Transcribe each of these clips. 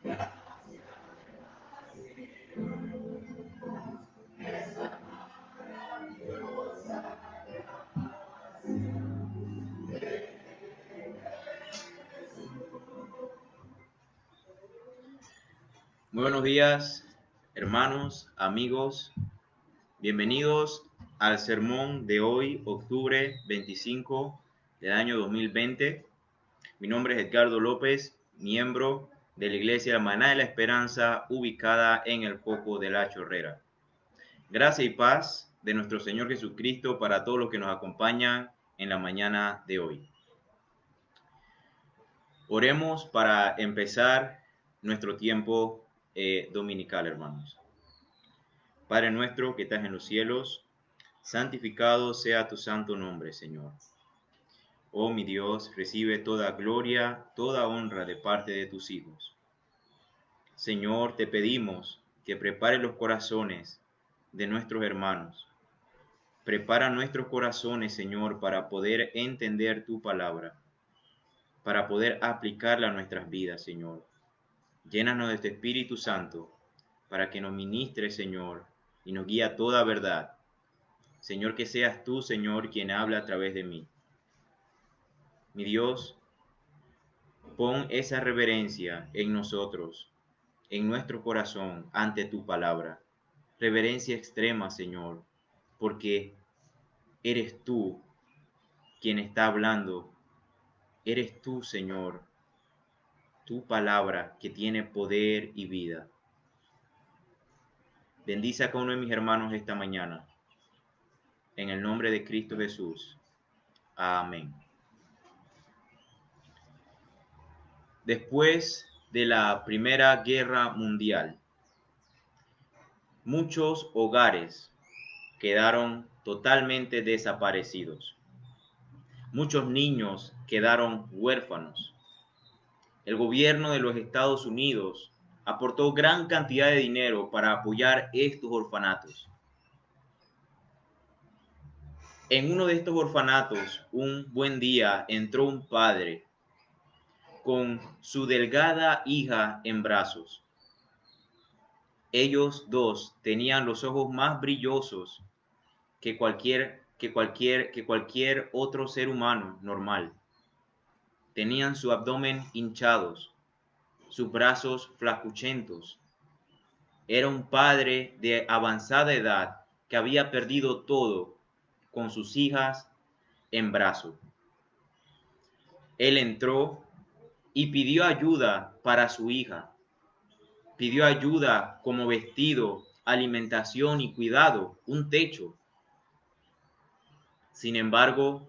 Muy buenos días, hermanos, amigos. Bienvenidos al sermón de hoy, octubre 25 del año 2020. Mi nombre es Edgardo López, miembro de la Iglesia Maná de la Esperanza, ubicada en el Coco de la Chorrera. Gracia y paz de nuestro Señor Jesucristo para todos los que nos acompañan en la mañana de hoy. Oremos para empezar nuestro tiempo dominical, hermanos. Padre nuestro que estás en los cielos, santificado sea tu santo nombre, Señor. Oh mi Dios, recibe toda gloria, toda honra de parte de tus hijos. Señor, te pedimos que prepare los corazones de nuestros hermanos. Prepara nuestros corazones, Señor, para poder entender tu palabra, para poder aplicarla a nuestras vidas, Señor. Llénanos de tu Espíritu Santo, para que nos ministre, Señor, y nos guíe a toda verdad. Señor, que seas tú, Señor, quien habla a través de mí. Mi Dios, pon esa reverencia en nosotros, en nuestro corazón, ante tu palabra. Reverencia extrema, Señor, porque eres tú quien está hablando. Eres tú, Señor, tu palabra que tiene poder y vida. Bendice a cada uno de mis hermanos esta mañana. En el nombre de Cristo Jesús. Amén. Después de la Primera Guerra Mundial, muchos hogares quedaron totalmente desaparecidos. Muchos niños quedaron huérfanos. El gobierno de los Estados Unidos aportó gran cantidad de dinero para apoyar estos orfanatos. En uno de estos orfanatos, un buen día entró un padre con su delgada hija en brazos. Ellos dos tenían los ojos más brillosos que cualquier otro ser humano normal. Tenían su abdomen hinchados, sus brazos flacuchentos. Era un padre de avanzada edad que había perdido todo con sus hijas en brazos. Él entró y pidió ayuda para su hija. Pidió ayuda como vestido, alimentación y cuidado, un techo. Sin embargo,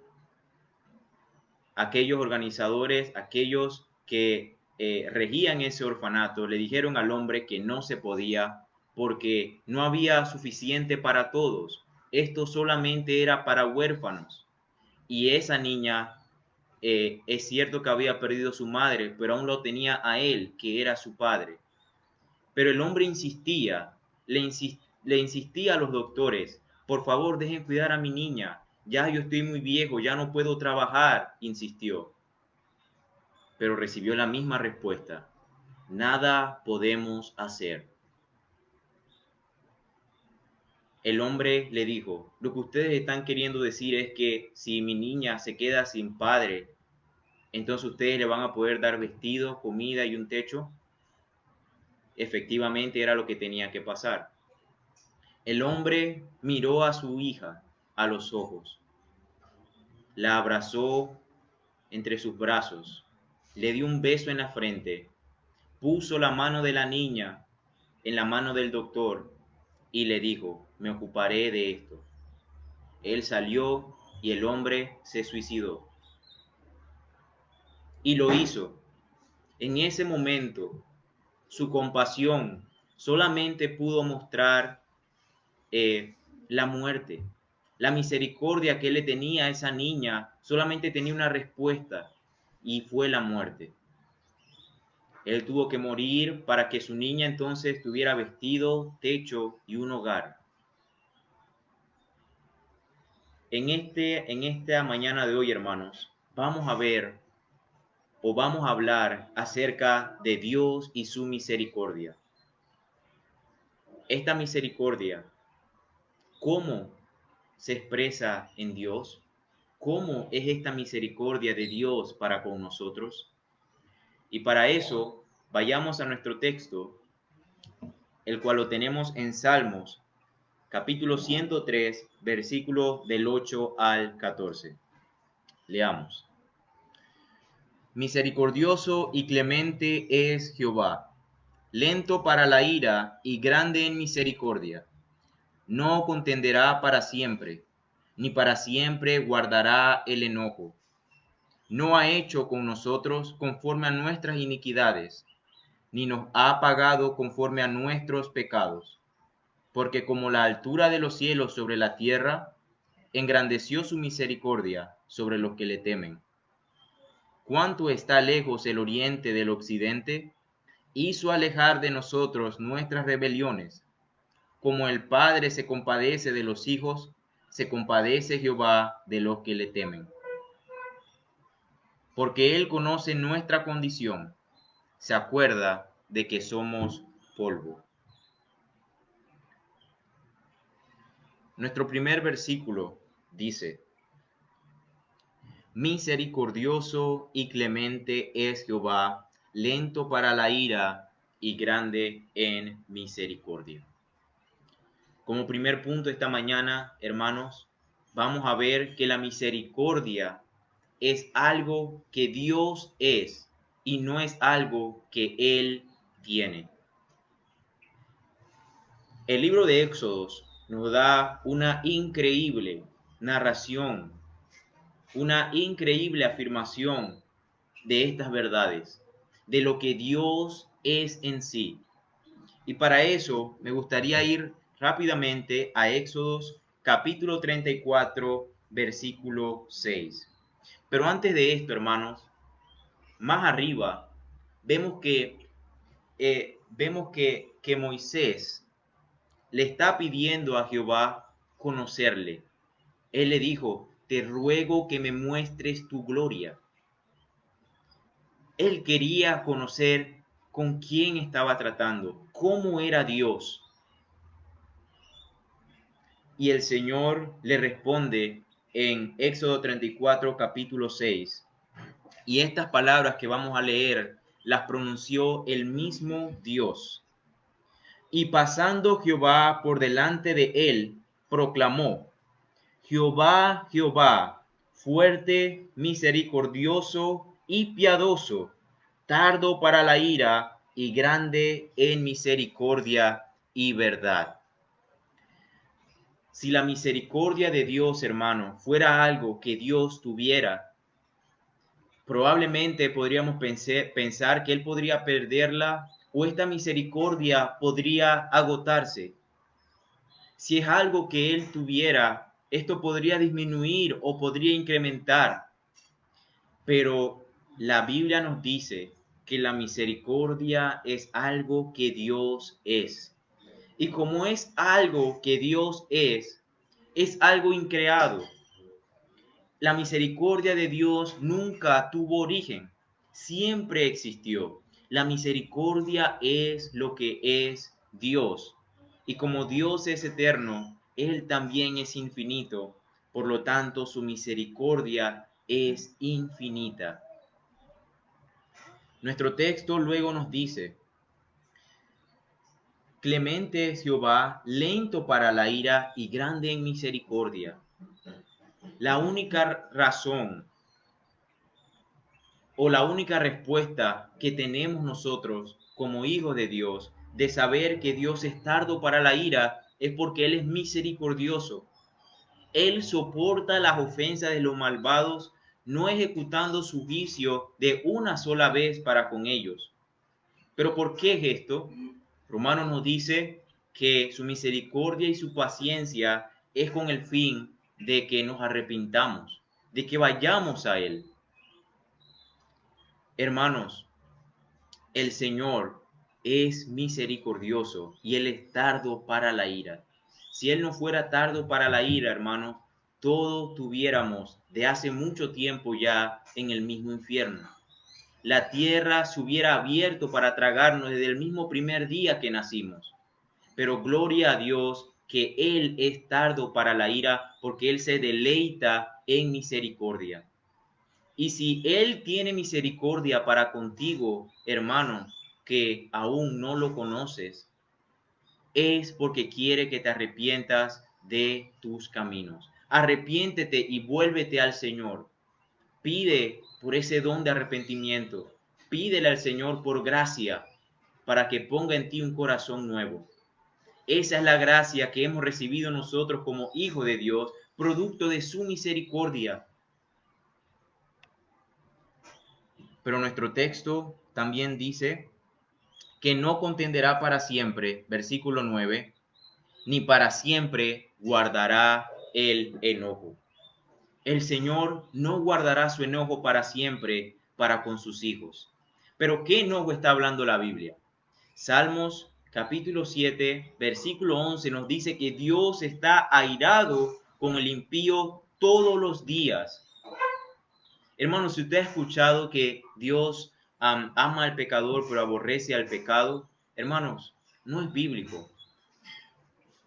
aquellos organizadores, aquellos que regían ese orfanato, le dijeron al hombre que no se podía porque no había suficiente para todos. Esto solamente era para huérfanos. Y esa niña, es cierto que había perdido a su madre, pero aún lo tenía a él, que era su padre. Pero el hombre insistía, le insistía a los doctores, por favor dejen cuidar a mi niña, ya yo estoy muy viejo, ya no puedo trabajar, insistió. Pero recibió la misma respuesta, nada podemos hacer. El hombre le dijo, lo que ustedes están queriendo decir es que si mi niña se queda sin padre, entonces ustedes le van a poder dar vestido, comida y un techo. Efectivamente era lo que tenía que pasar. El hombre miró a su hija a los ojos, la abrazó entre sus brazos, le dio un beso en la frente, puso la mano de la niña en la mano del doctor y le dijo, me ocuparé de esto. Él salió y el hombre se suicidó. Y lo hizo. En ese momento, su compasión solamente pudo mostrar la muerte. La misericordia que él le tenía a esa niña solamente tenía una respuesta y fue la muerte. Él tuvo que morir para que su niña entonces tuviera vestido, techo y un hogar. En esta mañana de hoy, hermanos, vamos a ver o vamos a hablar acerca de Dios y su misericordia. Esta misericordia, ¿cómo se expresa en Dios? ¿Cómo es esta misericordia de Dios para con nosotros? Y para eso, vayamos a nuestro texto, el cual lo tenemos en Salmos, capítulo 103, versículo del 8 al 14. Leamos. Misericordioso y clemente es Jehová, lento para la ira y grande en misericordia. No contenderá para siempre, ni para siempre guardará el enojo. No ha hecho con nosotros conforme a nuestras iniquidades, ni nos ha pagado conforme a nuestros pecados. Porque como la altura de los cielos sobre la tierra, engrandeció su misericordia sobre los que le temen. Cuánto está lejos el oriente del occidente, hizo alejar de nosotros nuestras rebeliones. Como el Padre se compadece de los hijos, se compadece Jehová de los que le temen. Porque Él conoce nuestra condición, se acuerda de que somos polvo. Nuestro primer versículo dice: Misericordioso y clemente es Jehová, lento para la ira y grande en misericordia. Como primer punto esta mañana, hermanos, vamos a ver que la misericordia es algo que Dios es y no es algo que Él tiene. El libro de Éxodos nos da una increíble narración, una increíble afirmación de estas verdades, de lo que Dios es en sí. Y para eso me gustaría ir rápidamente a Éxodos capítulo 34, versículo 6. Pero antes de esto, hermanos, más arriba vemos que Moisés le está pidiendo a Jehová conocerle. Él le dijo: te ruego que me muestres tu gloria. Él quería conocer con quién estaba tratando, cómo era Dios. Y el Señor le responde en Éxodo 34, capítulo 6. Y estas palabras que vamos a leer las pronunció el mismo Dios. Y pasando Jehová por delante de él, proclamó: Jehová, Jehová, fuerte, misericordioso y piadoso, tardo para la ira y grande en misericordia y verdad. Si la misericordia de Dios, hermano, fuera algo que Dios tuviera, probablemente podríamos pensar que Él podría perderla o esta misericordia podría agotarse. Si es algo que Él tuviera, esto podría disminuir o podría incrementar. Pero la Biblia nos dice que la misericordia es algo que Dios es. Y como es algo que Dios es algo increado. La misericordia de Dios nunca tuvo origen, siempre existió. La misericordia es lo que es Dios. Y como Dios es eterno, Él también es infinito. Por lo tanto, su misericordia es infinita. Nuestro texto luego nos dice: clemente es Jehová, lento para la ira y grande en misericordia. La única razón o la única respuesta que tenemos nosotros como hijos de Dios de saber que Dios es tardo para la ira es porque Él es misericordioso. Él soporta las ofensas de los malvados, no ejecutando su juicio de una sola vez para con ellos. ¿Pero por qué es esto? Romanos nos dice que su misericordia y su paciencia es con el fin de que nos arrepintamos, de que vayamos a Él. Hermanos, el Señor es misericordioso y Él es tardo para la ira. Si Él no fuera tardo para la ira, hermanos, todos tuviéramos de hace mucho tiempo ya en el mismo infierno. la tierra se hubiera abierto para tragarnos desde el mismo primer día que nacimos. Pero gloria a Dios que Él es tardo para la ira, porque Él se deleita en misericordia. Y si Él tiene misericordia para contigo, hermano, que aún no lo conoces, es porque quiere que te arrepientas de tus caminos. Arrepiéntete y vuélvete al Señor. Pide por ese don de arrepentimiento. Pídele al Señor por gracia para que ponga en ti un corazón nuevo. Esa es la gracia que hemos recibido nosotros como hijos de Dios, producto de su misericordia. Pero nuestro texto también dice que no contenderá para siempre, versículo 9, ni para siempre guardará el enojo. El Señor no guardará su enojo para siempre para con sus hijos. Pero ¿qué enojo está hablando la Biblia? Salmos capítulo 7, versículo 11 nos dice que Dios está airado con el impío todos los días. Hermanos, si usted ha escuchado que Dios ama al pecador pero aborrece al pecado, hermanos, no es bíblico.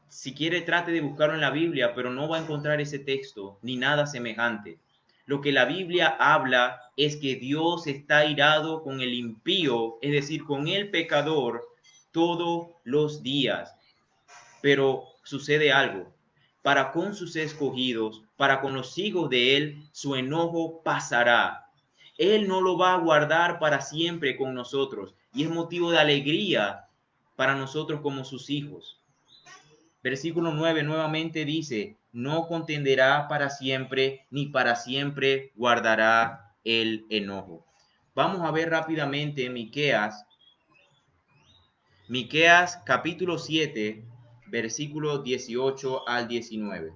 Si quiere, trate de buscarlo en la Biblia, pero no va a encontrar ese texto ni nada semejante. Lo que la Biblia habla es que Dios está airado con el impío, es decir, con el pecador, todos los días. Pero sucede algo. Para con sus escogidos, para con los hijos de Él, su enojo pasará. Él no lo va a guardar para siempre con nosotros y es motivo de alegría para nosotros como sus hijos. Versículo 9 nuevamente dice, no contenderá para siempre, ni para siempre guardará el enojo. Vamos a ver rápidamente Miqueas capítulo 7, versículo 18 al 19.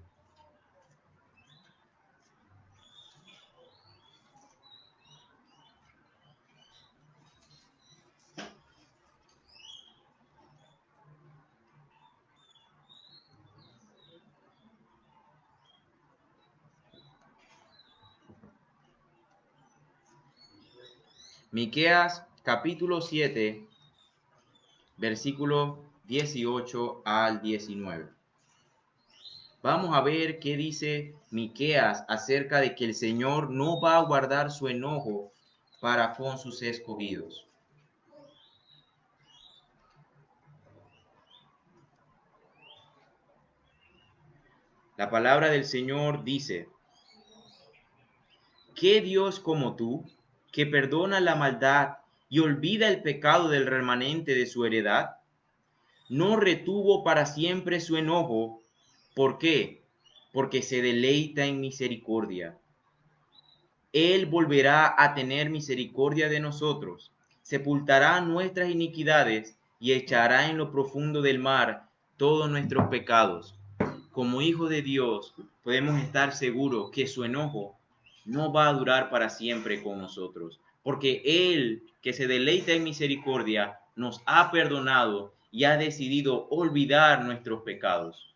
Miqueas capítulo 7, versículo 18 al 19. Vamos a ver qué dice Miqueas acerca de que el Señor no va a guardar su enojo para con sus escogidos. La palabra del Señor dice, ¿qué Dios como tú, que perdona la maldad y olvida el pecado del remanente de su heredad? No retuvo para siempre su enojo. ¿Por qué? Porque se deleita en misericordia. Él volverá a tener misericordia de nosotros, sepultará nuestras iniquidades y echará en lo profundo del mar todos nuestros pecados. Como hijos de Dios, podemos estar seguros que su enojo no va a durar para siempre con nosotros, porque Él, que se deleita en misericordia, nos ha perdonado y ha decidido olvidar nuestros pecados.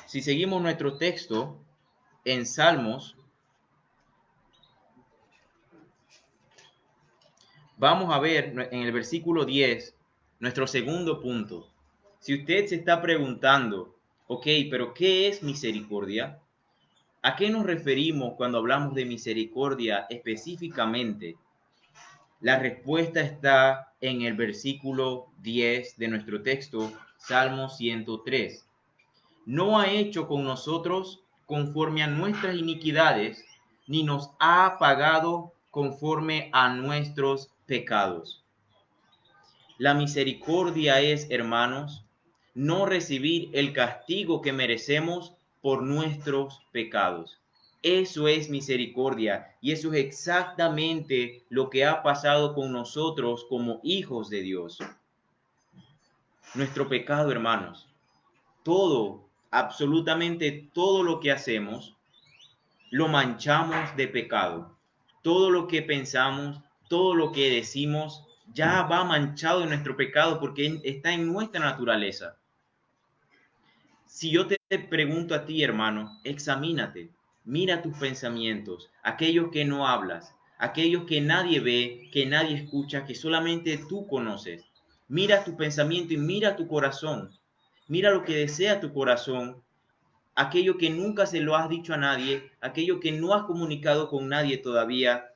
Si seguimos nuestro texto en Salmos, vamos a ver en el versículo 10 nuestro segundo punto. Si usted se está preguntando, ok, pero ¿qué es misericordia? ¿A qué nos referimos cuando hablamos de misericordia específicamente? La respuesta está en el versículo 10 de nuestro texto, Salmo 103. No ha hecho con nosotros conforme a nuestras iniquidades, ni nos ha pagado conforme a nuestros pecados. La misericordia es, hermanos, no recibir el castigo que merecemos por nuestros pecados. Eso es misericordia y eso es exactamente lo que ha pasado con nosotros como hijos de Dios. Nuestro pecado, hermanos, todo, absolutamente todo lo que hacemos, lo manchamos de pecado. Todo lo que pensamos, todo lo que decimos, ya va manchado de nuestro pecado porque está en nuestra naturaleza. Si yo te pregunto a ti, hermano, examínate, mira tus pensamientos, aquellos que no hablas, aquellos que nadie ve, que nadie escucha, que solamente tú conoces. Mira tu pensamiento y mira tu corazón. Mira lo que desea tu corazón, aquello que nunca se lo has dicho a nadie, aquello que no has comunicado con nadie todavía,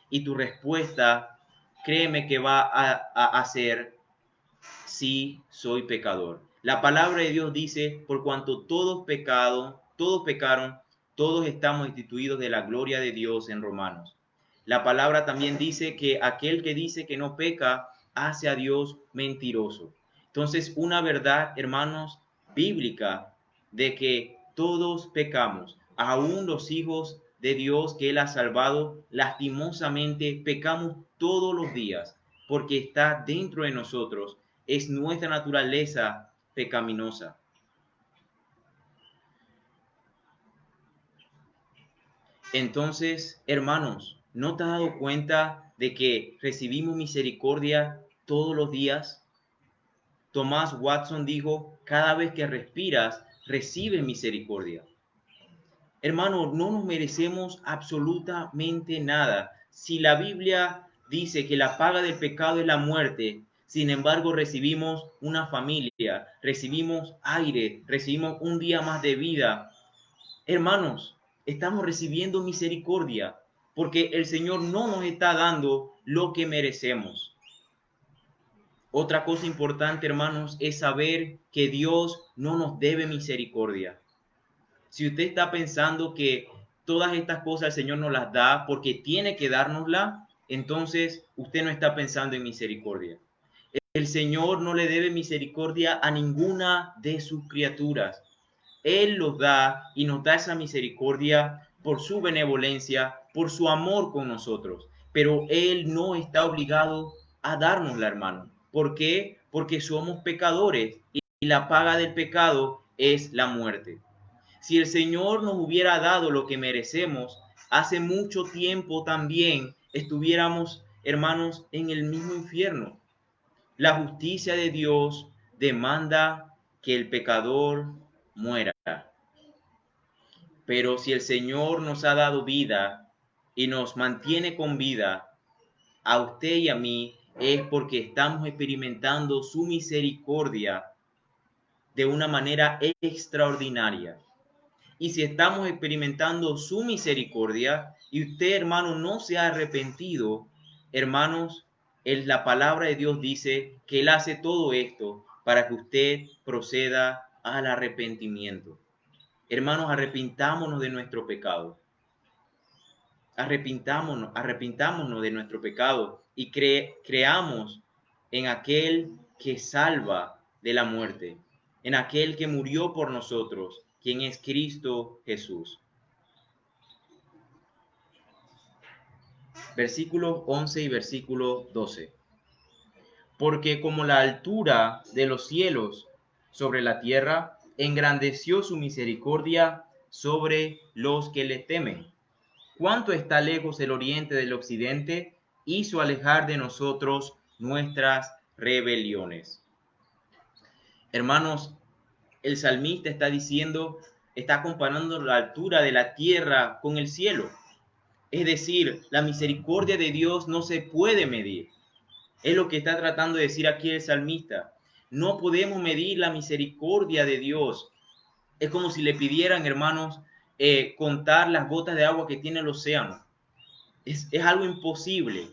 y tu respuesta, créeme que va a ser, sí, soy pecador. La palabra de Dios dice, por cuanto todos pecaron, todos estamos instituidos de la gloria de Dios en Romanos. La palabra también dice que aquel que dice que no peca, hace a Dios mentiroso. Entonces, una verdad, hermanos, bíblica, de que todos pecamos, aún los hijos de Dios que Él ha salvado, lastimosamente pecamos todos los días, porque está dentro de nosotros, es nuestra naturaleza pecaminosa. Entonces, hermanos, ¿no te has dado cuenta de que recibimos misericordia todos los días? Thomas Watson dijo, cada vez que respiras, recibes misericordia. Hermano, no nos merecemos absolutamente nada. Si la Biblia dice que la paga del pecado es la muerte, sin embargo recibimos una familia, recibimos aire, recibimos un día más de vida. Hermanos, estamos recibiendo misericordia porque el Señor no nos está dando lo que merecemos. Otra cosa importante, hermanos, es saber que Dios no nos debe misericordia. Si usted está pensando que todas estas cosas el Señor nos las da porque tiene que dárnosla, entonces usted no está pensando en misericordia. El Señor no le debe misericordia a ninguna de sus criaturas. Él los da y nos da esa misericordia por su benevolencia, por su amor con nosotros. Pero Él no está obligado a dárnosla, hermano. ¿Por qué? Porque somos pecadores y la paga del pecado es la muerte. Si el Señor nos hubiera dado lo que merecemos, hace mucho tiempo también estuviéramos, hermanos, en el mismo infierno. La justicia de Dios demanda que el pecador muera. Pero si el Señor nos ha dado vida y nos mantiene con vida, a usted y a mí, es porque estamos experimentando su misericordia de una manera extraordinaria. Y si estamos experimentando su misericordia y usted, hermano, no se ha arrepentido, hermanos, la palabra de Dios dice que Él hace todo esto para que usted proceda al arrepentimiento. Hermanos, arrepintámonos de nuestro pecado. Arrepintámonos de nuestro pecado y creamos en aquel que salva de la muerte, en aquel que murió por nosotros, quien es Cristo Jesús. Versículos 11 y versículo 12. Porque como la altura de los cielos sobre la tierra, engrandeció su misericordia sobre los que le temen. Cuánto está lejos el oriente del occidente, hizo alejar de nosotros nuestras rebeliones. Hermanos, el salmista está diciendo, está comparando la altura de la tierra con el cielo. Es decir, la misericordia de Dios no se puede medir. Es lo que está tratando de decir aquí el salmista. No podemos medir la misericordia de Dios. Es como si le pidieran, hermanos, contar las gotas de agua que tiene el océano. Es algo imposible.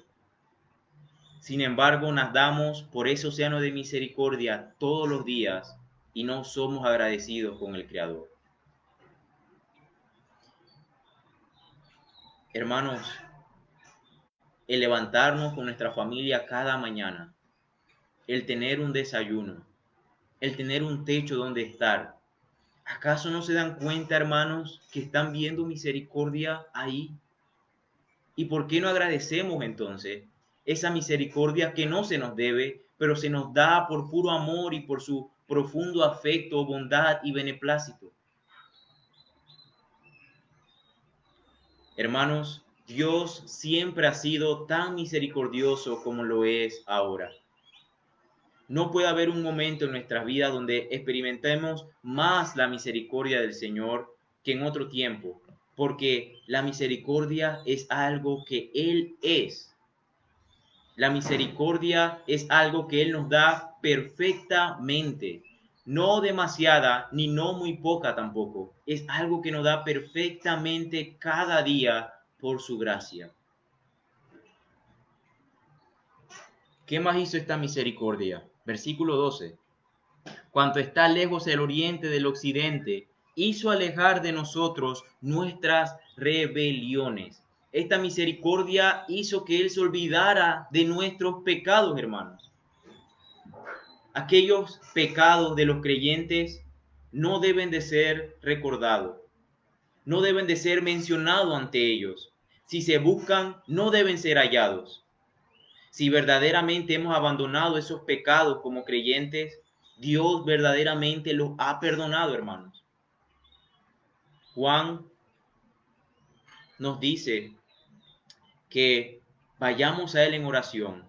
Sin embargo, nadamos por ese océano de misericordia todos los días y no somos agradecidos con el Creador. Hermanos, el levantarnos con nuestra familia cada mañana, el tener un desayuno, el tener un techo donde estar, ¿acaso no se dan cuenta, hermanos, que están viendo misericordia ahí? ¿Y por qué no agradecemos entonces esa misericordia que no se nos debe, pero se nos da por puro amor y por su profundo afecto, bondad y beneplácito? Hermanos, Dios siempre ha sido tan misericordioso como lo es ahora. No puede haber un momento en nuestras vidas donde experimentemos más la misericordia del Señor que en otro tiempo. porque la misericordia es algo que Él es. La misericordia es algo que Él nos da perfectamente, no demasiada ni no muy poca tampoco. Es algo que nos da perfectamente cada día por su gracia. ¿Qué más hizo esta misericordia? Versículo 12. Cuanto está lejos el oriente del occidente, hizo alejar de nosotros nuestras rebeliones. Esta misericordia hizo que Él se olvidara de nuestros pecados, hermanos. Aquellos pecados de los creyentes no deben de ser recordados, no deben de ser mencionados ante ellos. Si se buscan, no deben ser hallados. Si verdaderamente hemos abandonado esos pecados como creyentes, Dios verdaderamente los ha perdonado, hermanos. Juan nos dice que vayamos a Él en oración,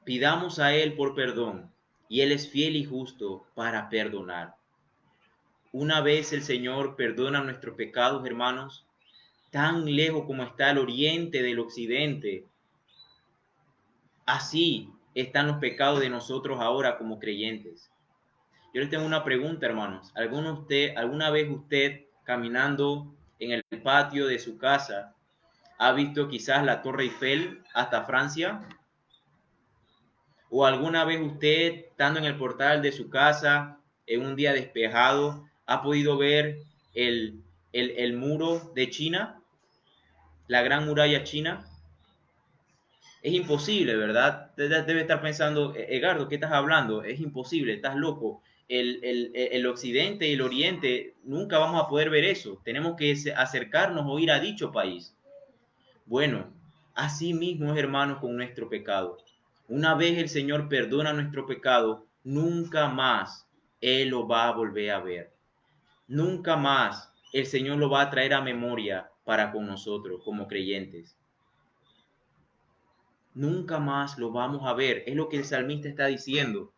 pidamos a Él por perdón, y Él es fiel y justo para perdonar. Una vez el Señor perdona nuestros pecados, hermanos, tan lejos como está el oriente del occidente, así están los pecados de nosotros ahora como creyentes. Yo les tengo una pregunta, hermanos. ¿Alguna vez usted caminando en el patio de su casa ha visto quizás la Torre Eiffel hasta Francia? ¿O alguna vez usted, estando en el portal de su casa en un día despejado, ha podido ver el muro de China, la gran muralla china? Es imposible, ¿verdad? Debe estar pensando, Edgardo, ¿qué estás hablando? Es imposible, estás loco. El occidente y el oriente, nunca vamos a poder ver eso. Tenemos que acercarnos o ir a dicho país. Bueno, así mismo es, hermanos, con nuestro pecado. Una vez el Señor perdona nuestro pecado, nunca más Él lo va a volver a ver. Nunca más el Señor lo va a traer a memoria para con nosotros como creyentes. Nunca más lo vamos a ver. Es lo que el salmista está diciendo.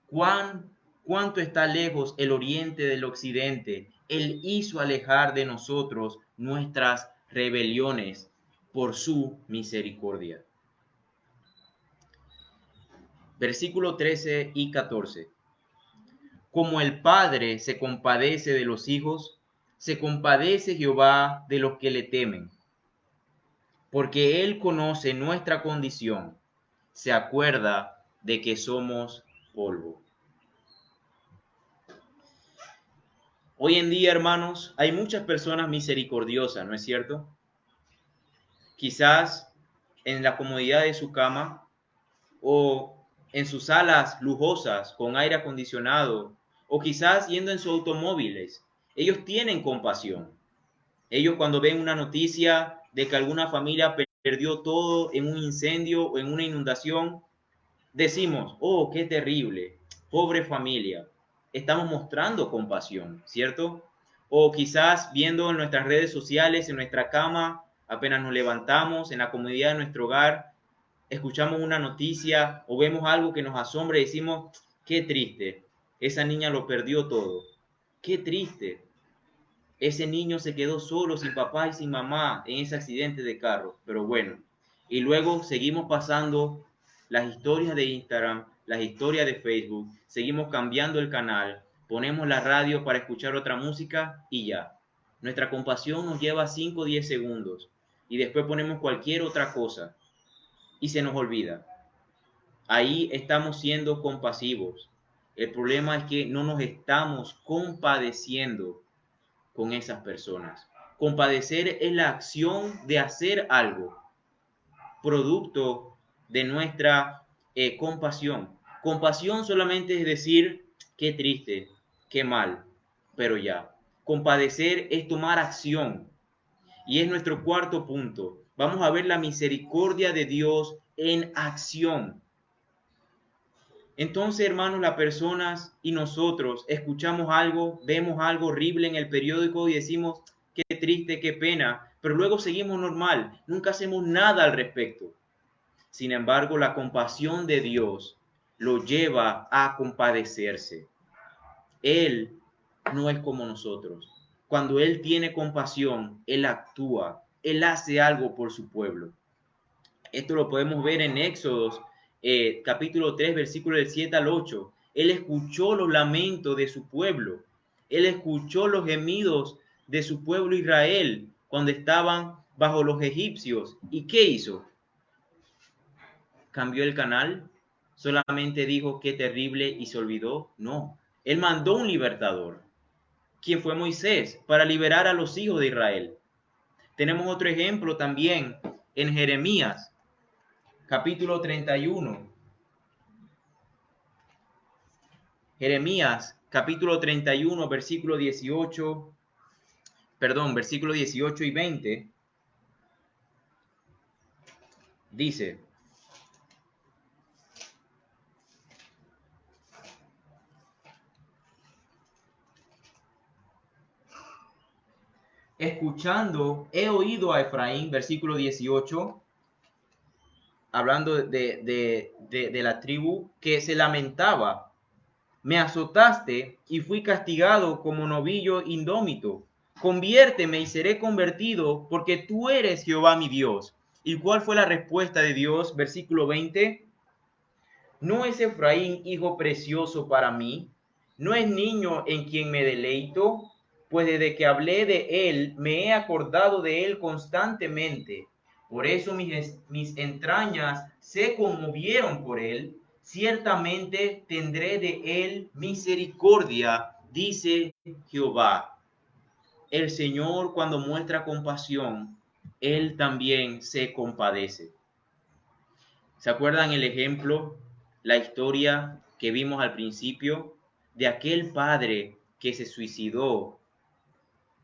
¿Cuánto está lejos el oriente del occidente? Él hizo alejar de nosotros nuestras rebeliones por su misericordia. Versículo 13 y 14. Como el Padre se compadece de los hijos, se compadece Jehová de los que le temen, porque Él conoce nuestra condición, se acuerda de que somos polvo. Hoy en día, hermanos, hay muchas personas misericordiosas, ¿no es cierto? Quizás en la comodidad de su cama o en sus salas lujosas con aire acondicionado o quizás yendo en sus automóviles. Ellos tienen compasión. Ellos cuando ven una noticia de que alguna familia perdió todo en un incendio o en una inundación, decimos, oh, qué terrible, pobre familia. Estamos mostrando compasión, ¿cierto? O quizás viendo en nuestras redes sociales, en nuestra cama, apenas nos levantamos, en la comodidad de nuestro hogar, escuchamos una noticia o vemos algo que nos asombra y decimos, qué triste, esa niña lo perdió todo. Qué triste, ese niño se quedó solo, sin papá y sin mamá en ese accidente de carro. Pero bueno, y luego seguimos pasando las historias de Instagram, las historias de Facebook, seguimos cambiando el canal, ponemos la radio para escuchar otra música y ya. Nuestra compasión nos lleva 5 o 10 segundos y después ponemos cualquier otra cosa y se nos olvida. Ahí estamos siendo compasivos. El problema es que no nos estamos compadeciendo con esas personas. Compadecer es la acción de hacer algo, producto de nuestra compasión. Compasión solamente es decir, qué triste, qué mal, pero ya. Compadecer es tomar acción. Y es nuestro cuarto punto. Vamos a ver la misericordia de Dios en acción. Entonces, hermanos, las personas y nosotros escuchamos algo, vemos algo horrible en el periódico y decimos, qué triste, qué pena, pero luego seguimos normal, nunca hacemos nada al respecto. Sin embargo, la compasión de Dios lo lleva a compadecerse. Él no es como nosotros. cuando Él tiene compasión, Él actúa, Él hace algo por su pueblo. Esto lo podemos ver en Éxodos, capítulo 3, versículos del 7 al 8. Él escuchó los lamentos de su pueblo. Él escuchó los gemidos de su pueblo Israel cuando estaban bajo los egipcios. ¿Y qué hizo? ¿Cambió el canal? ¿Solamente dijo qué terrible y se olvidó? No. Él mandó un libertador, quien fue Moisés, para liberar a los hijos de Israel. Tenemos otro ejemplo también en Jeremías, capítulo 31. Jeremías, capítulo 31, versículo 18, versículo 18 y 20, dice: escuchando, he oído a Efraín, versículo 18, hablando de la tribu, que se lamentaba: me azotaste y fui castigado como novillo indómito. Conviérteme y seré convertido, porque tú eres Jehová mi Dios. ¿Y cuál fue la respuesta de Dios? Versículo 20. ¿No es Efraín hijo precioso para mí? ¿No es niño en quien me deleito? Pues desde que hablé de él, me he acordado de él constantemente. Por eso mis entrañas se conmovieron por él. Ciertamente tendré de él misericordia, dice Jehová. El Señor, cuando muestra compasión, él también se compadece. ¿Se acuerdan el ejemplo, la historia que vimos al principio de aquel padre que se suicidó,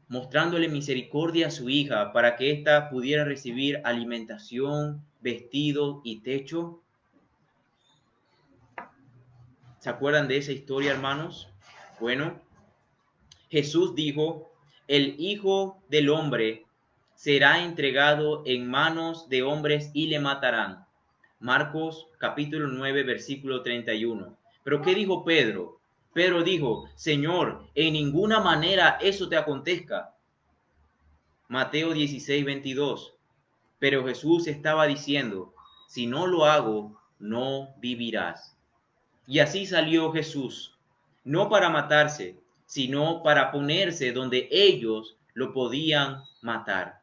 mostrándole misericordia a su hija para que ésta pudiera recibir alimentación, vestido y techo? ¿Se acuerdan de esa historia, hermanos? Bueno, Jesús dijo: el Hijo del Hombre será entregado en manos de hombres y le matarán. Marcos capítulo 9, versículo 31. Pero ¿qué dijo Pedro? Pedro dijo: Señor, en ninguna manera eso te acontezca. Mateo 16, 22. Pero Jesús estaba diciendo: si no lo hago, no vivirás. Y así salió Jesús, no para matarse, sino para ponerse donde ellos lo podían matar.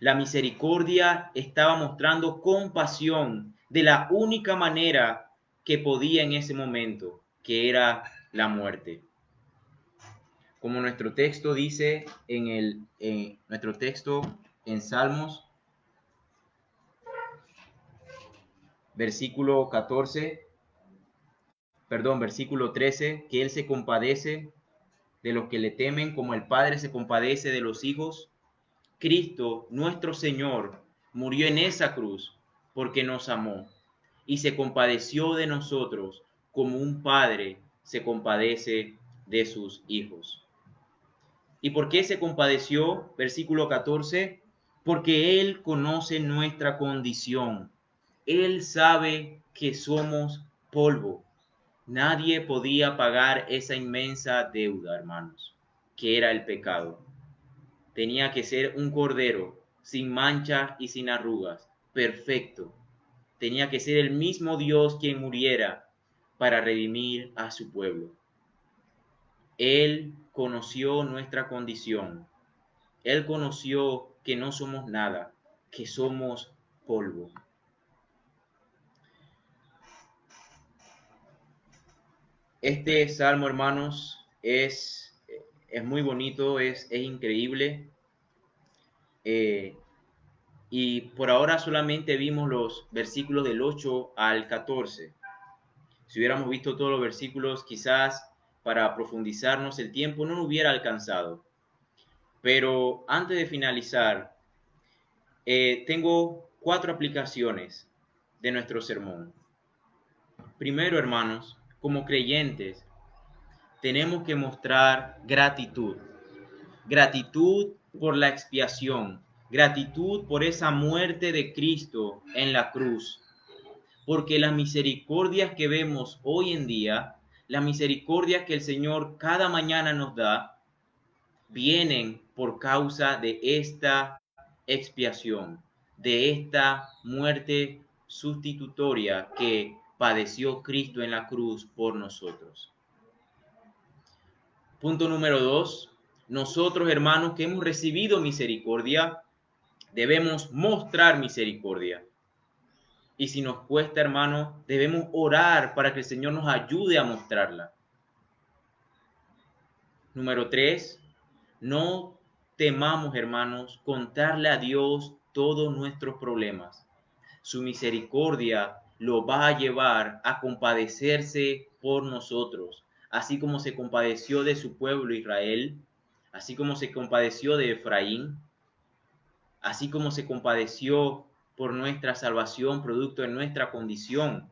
La misericordia estaba mostrando compasión de la única manera que podía en ese momento, que era la muerte. Como nuestro texto dice nuestro texto en Salmos, versículo 13, que Él se compadece de los que le temen como el Padre se compadece de los hijos. Cristo, nuestro Señor, murió en esa cruz porque nos amó y se compadeció de nosotros como un padre se compadece de sus hijos. ¿Y por qué se compadeció? Versículo 14. Porque Él conoce nuestra condición. Él sabe que somos polvo. Nadie podía pagar esa inmensa deuda, hermanos, que era el pecado. Tenía que ser un cordero sin mancha y sin arrugas, perfecto. Tenía que ser el mismo Dios quien muriera para redimir a su pueblo. Él conoció nuestra condición. Él conoció que no somos nada, que somos polvo. Este salmo, hermanos, es muy bonito, es increíble. Y por ahora solamente vimos los versículos del 8 al 14. Si hubiéramos visto todos los versículos, quizás para profundizarnos el tiempo no nos hubiera alcanzado. Pero antes de finalizar, tengo 4 aplicaciones de nuestro sermón. Primero, hermanos, como creyentes, tenemos que mostrar gratitud. Gratitud por la expiación, gratitud por esa muerte de Cristo en la cruz. Porque las misericordias que vemos hoy en día, la misericordia que el Señor cada mañana nos da, vienen por causa de esta expiación, de esta muerte sustitutoria que padeció Cristo en la cruz por nosotros. Punto número 2. Nosotros, hermanos, que hemos recibido misericordia, debemos mostrar misericordia. Y si nos cuesta, hermano, debemos orar para que el Señor nos ayude a mostrarla. Número 3. No temamos, hermanos, contarle a Dios todos nuestros problemas. Su misericordia lo va a llevar a compadecerse por nosotros, así como se compadeció de su pueblo Israel, así como se compadeció de Efraín, así como se compadeció por nuestra salvación, producto de nuestra condición.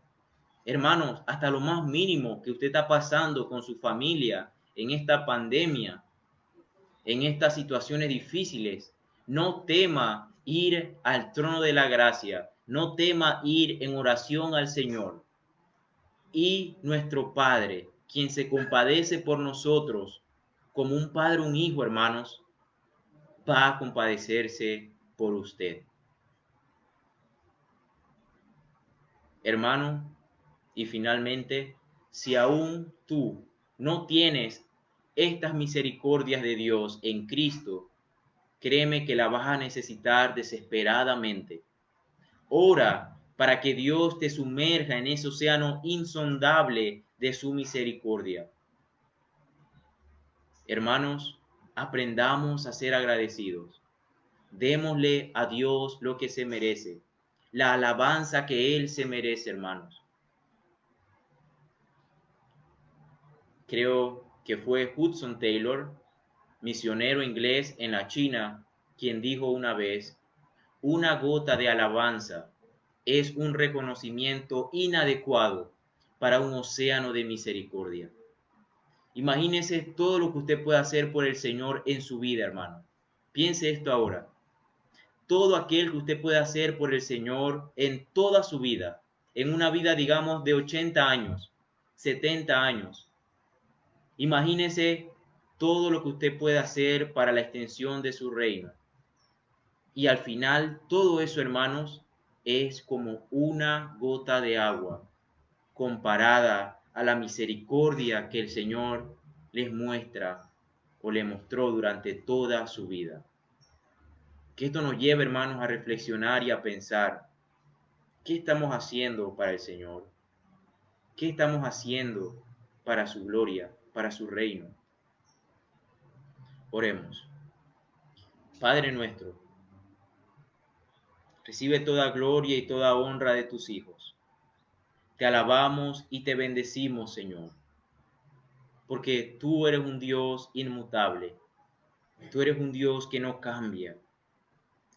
Hermanos, hasta lo más mínimo que usted está pasando con su familia en esta pandemia, en estas situaciones difíciles, no tema ir al trono de la gracia, no tema ir en oración al Señor. Y nuestro Padre, quien se compadece por nosotros, como un padre, un hijo, hermanos, va a compadecerse por usted. Hermano, y finalmente, si aún tú no tienes estas misericordias de Dios en Cristo, créeme que la vas a necesitar desesperadamente. Ora para que Dios te sumerja en ese océano insondable de su misericordia. Hermanos, aprendamos a ser agradecidos. Démosle a Dios lo que se merece, la alabanza que Él se merece, hermanos. Creo que fue Hudson Taylor, misionero inglés en la China, quien dijo una vez: una gota de alabanza es un reconocimiento inadecuado para un océano de misericordia. Imagínese todo lo que usted puede hacer por el Señor en su vida, hermano. Piense esto ahora. Todo aquel que usted puede hacer por el Señor en toda su vida, en una vida, digamos, de 80 años, 70 años. Imagínese todo lo que usted puede hacer para la extensión de su reino. Y al final, todo eso, hermanos, es como una gota de agua comparada a la misericordia que el Señor les muestra o le mostró durante toda su vida. Que esto nos lleve, hermanos, a reflexionar y a pensar: ¿qué estamos haciendo para el Señor? ¿Qué estamos haciendo para su gloria, para su reino? Oremos. Padre nuestro, recibe toda gloria y toda honra de tus hijos. Te alabamos y te bendecimos, Señor, porque tú eres un Dios inmutable. Tú eres un Dios que no cambia.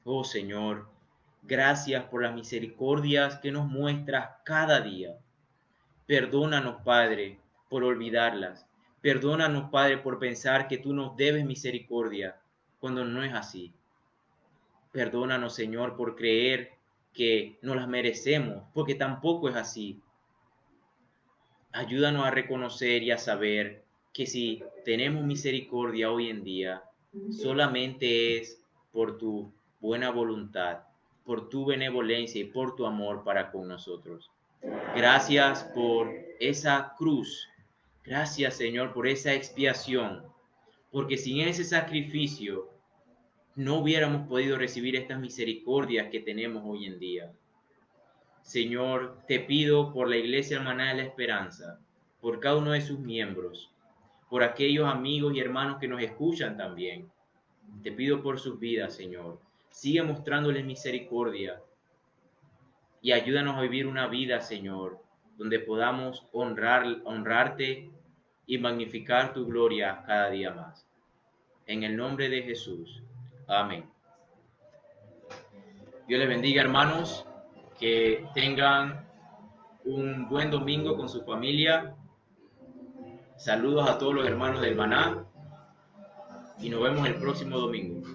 Oh Señor, gracias por las misericordias que nos muestras cada día. Perdónanos, Padre, por olvidarlas. Perdónanos, Padre, por pensar que tú nos debes misericordia cuando no es así. Perdónanos, Señor, por creer que no las merecemos, porque tampoco es así. Ayúdanos a reconocer y a saber que si tenemos misericordia hoy en día, solamente es por tu buena voluntad, por tu benevolencia y por tu amor para con nosotros. Gracias por esa cruz. Gracias, Señor, por esa expiación. Porque sin ese sacrificio no hubiéramos podido recibir estas misericordias que tenemos hoy en día. Señor, te pido por la Iglesia Hermana de la Esperanza, por cada uno de sus miembros, por aquellos amigos y hermanos que nos escuchan también. Te pido por sus vidas, Señor. Sigue mostrándoles misericordia y ayúdanos a vivir una vida, Señor, donde podamos honrarte y magnificar tu gloria cada día más. En el nombre de Jesús. Amén. Dios les bendiga, hermanos, que tengan un buen domingo con su familia. Saludos a todos los hermanos del Maná y nos vemos el próximo domingo.